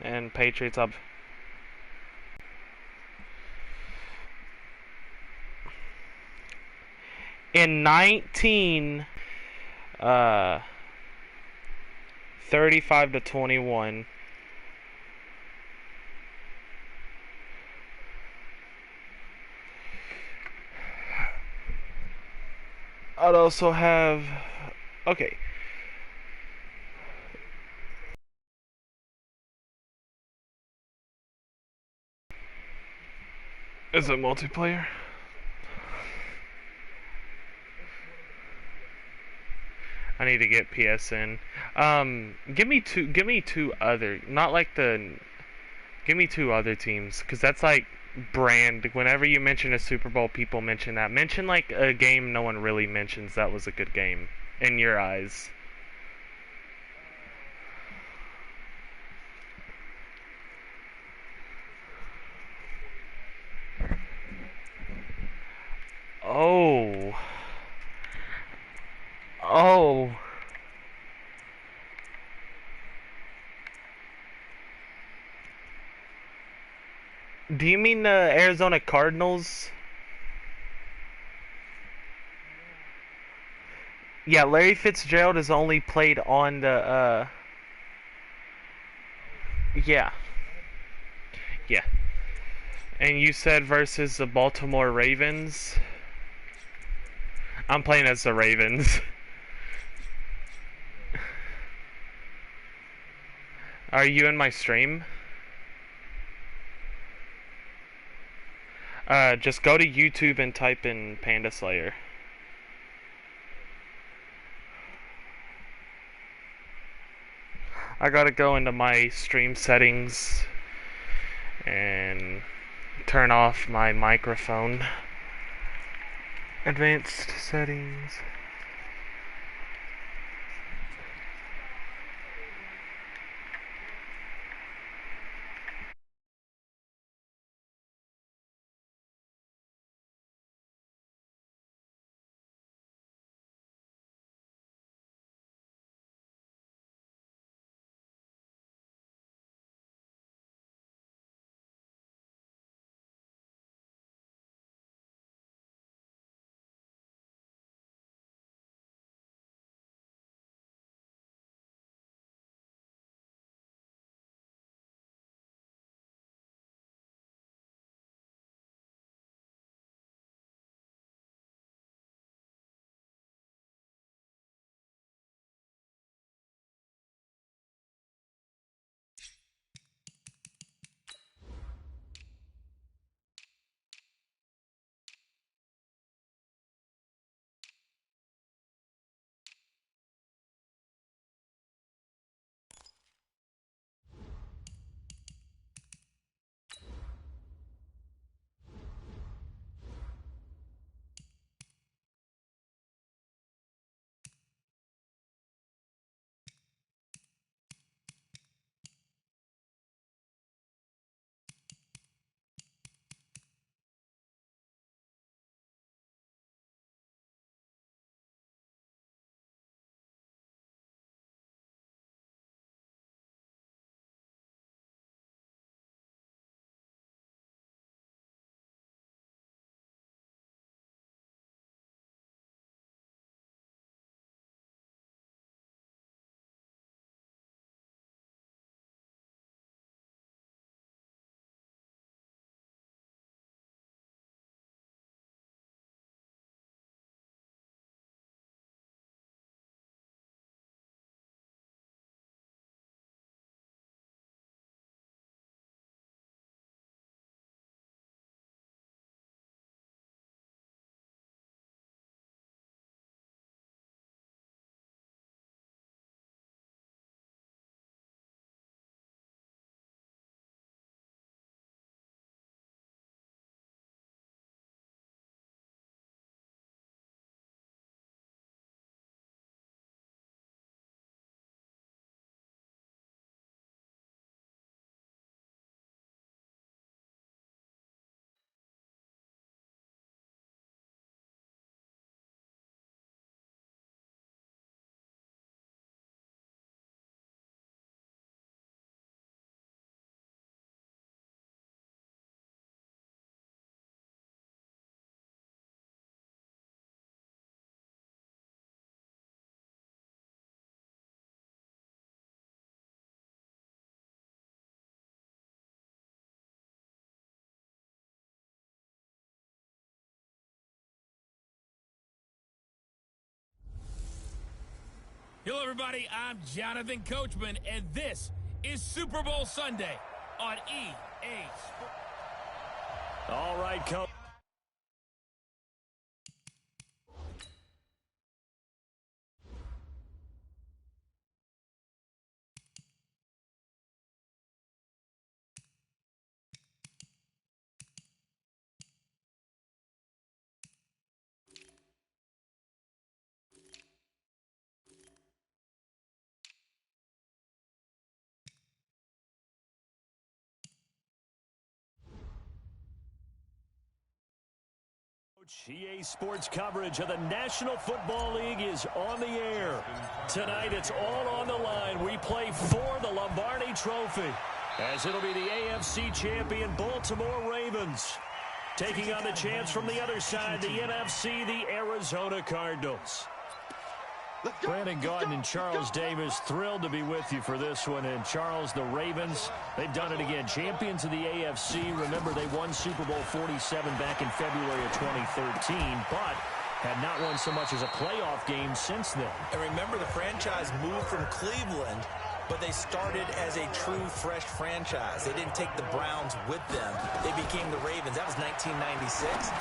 and Patriots up. In 35 to 21. I'd also have, okay. Is it multiplayer? I need to get PSN. Give me two other, not like the, give me two other teams, cause that's like brand. Whenever you mention a Super Bowl, people mention that. Mention like a game no one really mentions that was a good game in your eyes. Oh, oh. Do you mean the Arizona Cardinals? Yeah, Larry Fitzgerald is only played on the yeah. Yeah. And you said versus the Baltimore Ravens? I'm playing as the Ravens. Are you in my stream? Just go to YouTube and type in Panda Slayer. I gotta go into my stream settings and turn off my microphone. Advanced settings. Hello, everybody. I'm Jonathan Coachman, and this is Super Bowl Sunday on EA Sports. All right, Coach. EA Sports coverage of the National Football League is on the air. Tonight, it's all on the line. We play for the Lombardi Trophy, as it'll be the AFC champion Baltimore Ravens taking on the chance from the other side, the NFC, the Arizona Cardinals. Brandon Gaudin and Charles Davis, thrilled to be with you for this one. And Charles, the Ravens, they've done it again. Champions of the AFC. Remember, they won Super Bowl 47 back in February of 2013, but have not won so much as a playoff game since then. And remember, the franchise moved from Cleveland, but they started as a true, fresh franchise. They didn't take the Browns with them. They became the Ravens. That was 1996.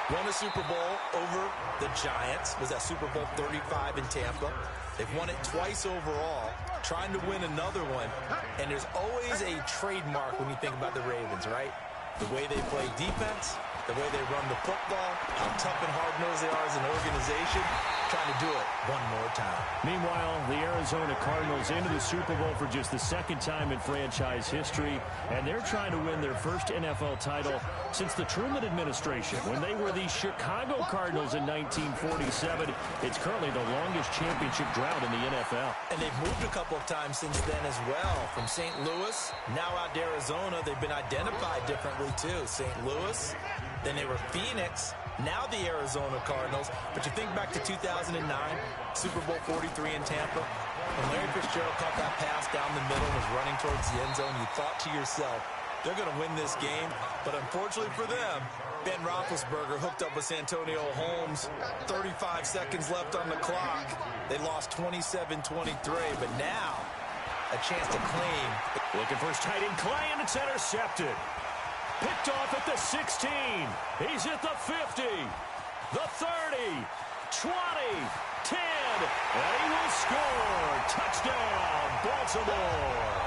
Won a Super Bowl over the Giants. Was that Super Bowl 35 in Tampa. They've won it twice overall, trying to win another one. And there's always a trademark when you think about the Ravens, right? The way they play defense, the way they run the football, how tough and hard-nosed they are as an organization, trying to do it one more time. Meanwhile, the Arizona Cardinals into the Super Bowl for just the second time in franchise history, and they're trying to win their first NFL title since the Truman administration, when they were the Chicago Cardinals in 1947. It's currently the longest championship drought in the NFL. And they've moved a couple of times since then as well. From St. Louis, now out to Arizona. They've been identified differently too. St. Louis, then they were Phoenix, now the Arizona Cardinals. But you think back to 2009, Super Bowl 43 in Tampa, when Larry Fitzgerald caught that pass down the middle and was running towards the end zone, you thought to yourself, they're going to win this game. But unfortunately for them, Ben Roethlisberger hooked up with Santonio Holmes. 35 seconds left on the clock. They lost 27-23, but now a chance to claim. Looking for his tight end Clay, and it's intercepted. Picked off at the 16. He's at the 50, the 30, 20, 10, and he will score. Touchdown, Baltimore.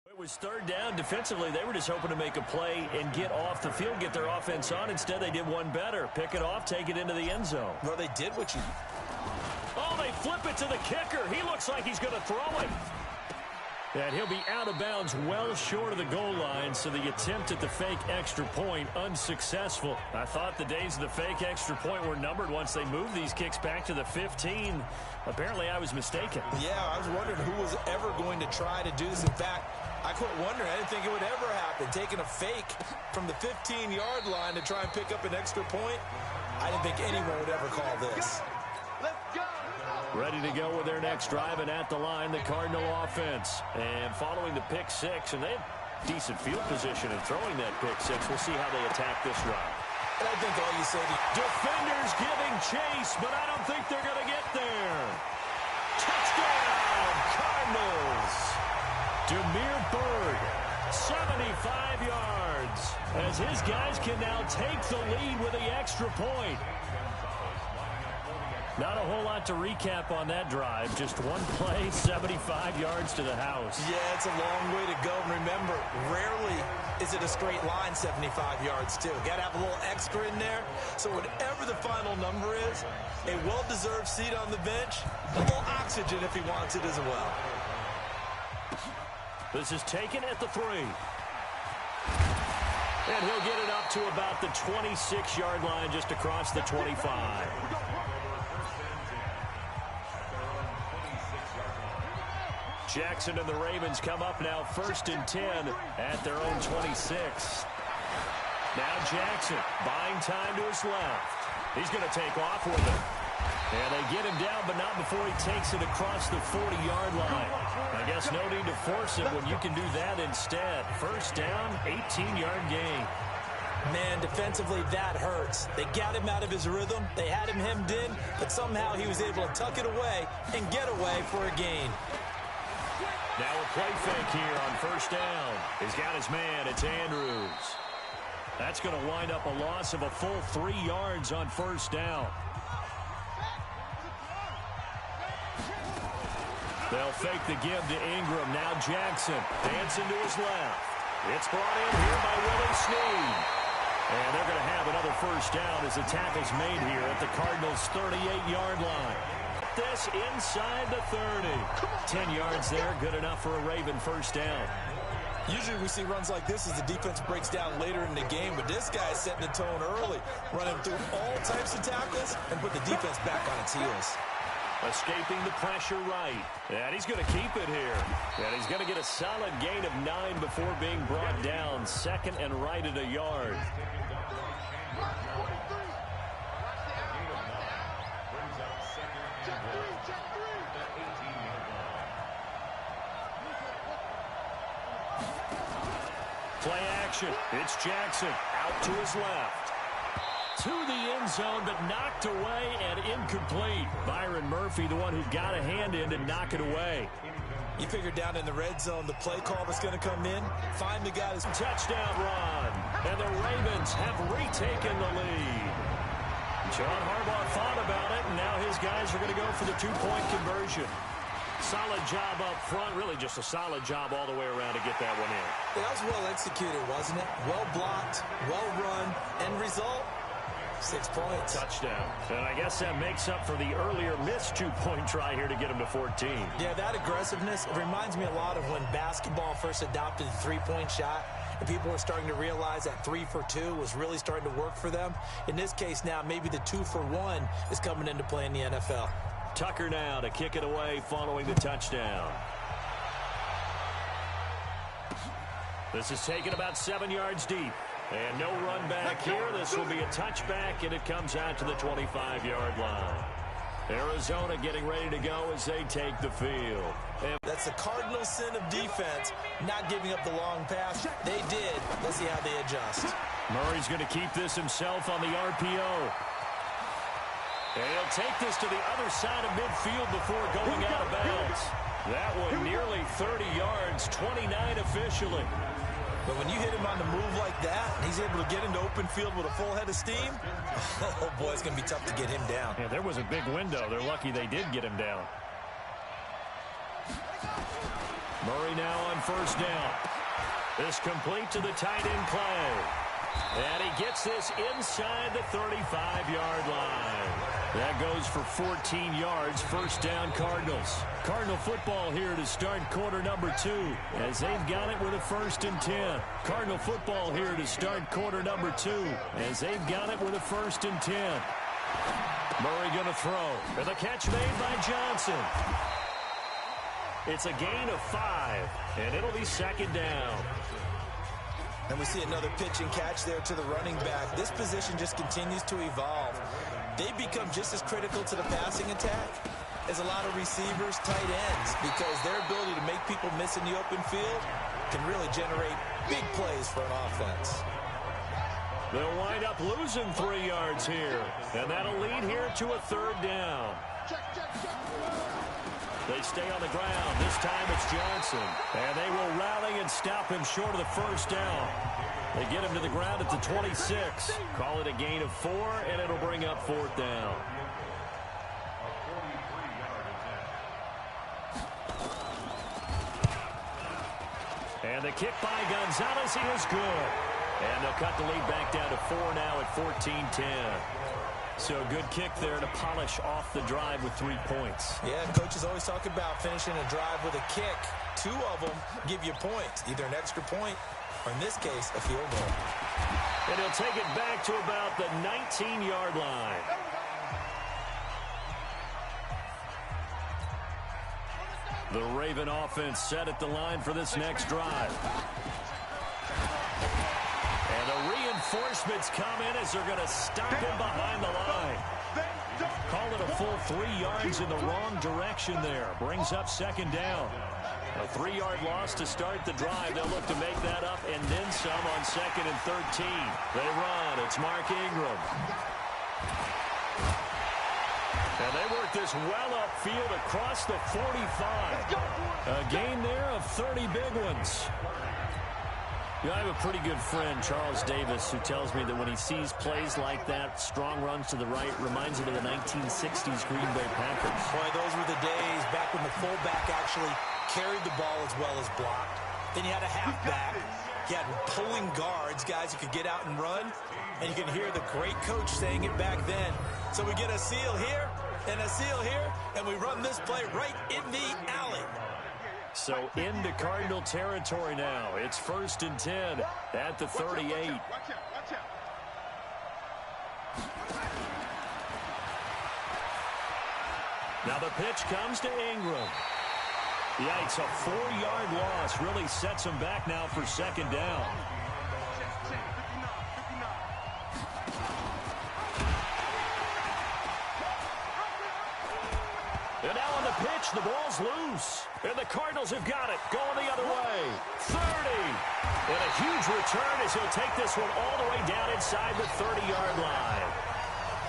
It was third down. Defensively, they were just hoping to make a play and get off the field, get their offense on. Instead, they did one better. Pick it off, take it into the end zone. Well, they did what you... Oh, they flip it to the kicker. He looks like he's going to throw it. And he'll be out of bounds well short of the goal line, so the attempt at the fake extra point unsuccessful. I thought the days of the fake extra point were numbered once they moved these kicks back to the 15. Apparently, I was mistaken. Yeah, I was wondering who was ever going to try to do this. In fact, I quit wondering. I didn't think it would ever happen. Taking a fake from the 15-yard line to try and pick up an extra point, I didn't think anyone would ever call this. Let's go! Ready to go with their next drive, and at the line, the Cardinal offense. And following the pick six, and they have decent field position in throwing that pick six. We'll see how they attack this drive. And I think all you say to... Defenders giving chase, but I don't think they're going to get there. Touchdown, Cardinals. Demir Bird, 75 yards, as his guys can now take the lead with the extra point. Not a whole lot to recap on that drive. Just one play, 75 yards to the house. Yeah, it's a long way to go. And remember, rarely is it a straight line 75 yards, too. Got to have a little extra in there. So whatever the final number is, a well-deserved seat on the bench, a little oxygen if he wants it as well. This is taken at the 3. And he'll get it up to about the 26-yard line, just across the 25. Jackson and the Ravens come up now 1st and 10 at their own 26. Now Jackson buying time to his left. He's going to take off with it. And they get him down, but not before he takes it across the 40-yard line. I guess no need to force him when you can do that instead. 1st down, 18-yard gain. Man, defensively, that hurts. They got him out of his rhythm. They had him hemmed in, but somehow he was able to tuck it away and get away for a gain. Now a play fake here on 1st down. He's got his man. It's Andrews. That's going to wind up a loss of a full 3 yards on 1st down. They'll fake the give to Ingram. Now Jackson. Dancing to his left. It's brought in here by Willie Snead. And they're going to have another 1st down as the tackle's made here at the Cardinals' 38-yard line. This inside the 30. 10 yards there. Good enough for a Raven 1st down. Usually we see runs like this as the defense breaks down later in the game, but this guy is setting the tone early, running through all types of tackles and put the defense back on its heels. Escaping the pressure right. And he's going to keep it here. And he's going to get a solid gain of 9 before being brought down. 2nd and right at a yard. Play action. It's Jackson out to his left. To the end zone, but knocked away and incomplete. Byron Murphy, the one who got a hand in to knock it away. You figure down in the red zone, the play call that's going to come in, find the guy who's touchdown run. And the Ravens have retaken the lead. John Harbaugh thought about it, and now his guys are going to go for the 2-point conversion. Solid job up front, really just a solid job all the way around to get that one in. That was well executed, wasn't it? Well blocked, well run, end result, 6 points. Touchdown. And I guess that makes up for the earlier missed 2-point try here to get him to 14. Yeah, that aggressiveness, it reminds me a lot of when basketball first adopted the 3-point shot, and people were starting to realize that 3 for 2 was really starting to work for them. In this case now, maybe the 2 for 1 is coming into play in the NFL. Tucker now to kick it away following the touchdown. This is taken about 7 yards deep. And no run back here. This will be a touchback, and it comes out to the 25-yard line. Arizona getting ready to go as they take the field. That's the cardinal sin of defense, not giving up the long pass. They did. Let's see how they adjust. Murray's going to keep this himself on the RPO. And he'll take this to the other side of midfield before going out of bounds. That one nearly 30 yards, 29 officially. But when you hit him on the move like that, and he's able to get into open field with a full head of steam, oh boy, it's going to be tough to get him down. Yeah, there was a big window. They're lucky they did get him down. Murray now on 1st down. This complete to the tight end play. And he gets this inside the 35-yard line. That goes for 14 yards. 1st down, Cardinals. Cardinal football here to start quarter number 2 as they've got it with a 1st and 10. Cardinal football here to start quarter number 2 as they've got it with a 1st and 10. Murray going to throw. And the catch made by Johnson. It's a gain of 5, and it'll be 2nd down. And we see another pitch and catch there to the running back. This position just continues to evolve. They become just as critical to the passing attack as a lot of receivers, tight ends, because their ability to make people miss in the open field can really generate big plays for an offense. They'll wind up losing 3 yards here, and that'll lead here to a 3rd down. They stay on the ground. This time it's Johnson. And they will rally and stop him short of the 1st down. They get him to the ground at the 26. Call it a gain of 4, and it'll bring up 4th down. And the kick by Gonzalez is good. And they'll cut the lead back down to 4 now at 14-10. So a good kick there to polish off the drive with 3 points. Yeah, coaches always talk about finishing a drive with a kick. 2 of them give you points, either an extra point or in this case, a field goal. And he'll take it back to about the 19-yard line. The Raven offense set at the line for this next drive. And the reinforcements come in as they're going to stop him behind the line. Call it a full 3 yards in the wrong direction there. Brings up second down. A 3-yard loss to start the drive. They'll look to make that up and then some on 2nd and 13. They run. It's Mark Ingram. And they work this well upfield across the 45. A gain there of 30 big ones. You know, I have a pretty good friend, Charles Davis, who tells me that when he sees plays like that, strong runs to the right, reminds him of the 1960s Green Bay Packers. Boy, those were the days back when the fullback actually carried the ball as well as blocked. Then you had a halfback. You had pulling guards, guys who could get out and run. And you can hear the great coach saying it back then. So we get a seal here and a seal here, and we run this play right in the alley. So into Cardinal territory now. It's 1st and 10 at the 38. Now the pitch comes to Ingram. Yikes, a 4-yard loss really sets him back now for 2nd down. And now on the pitch, the ball's loose. And the Cardinals have got it, going the other way. 30. And a huge return as he'll take this one all the way down inside the 30-yard line.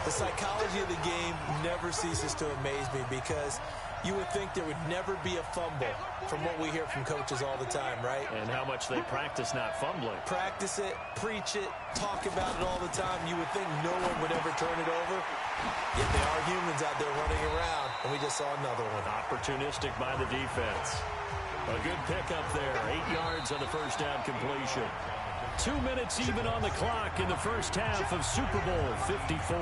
The psychology of the game never ceases to amaze me because you would think there would never be a fumble from what we hear from coaches all the time, right? And how much they practice not fumbling. Practice it, preach it, talk about it all the time. You would think no one would ever turn it over. Yet there are humans out there running around, and we just saw another one. Opportunistic by the defense. A good pickup there. 8 yards on the first down completion. 2 minutes even on the clock in the first half of Super Bowl 54.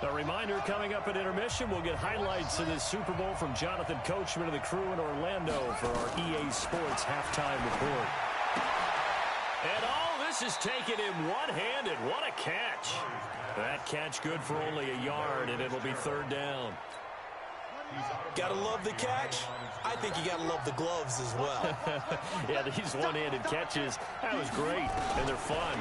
A reminder, coming up at intermission, we'll get highlights of this Super Bowl from Jonathan Coachman and the crew in Orlando for our EA Sports halftime report. And all this is taken in one-handed. What a catch. That catch good for only a yard, and it'll be 3rd down. Gotta love the catch. I think you gotta love the gloves as well. Yeah, these one-handed catches, that was great, and they're fun.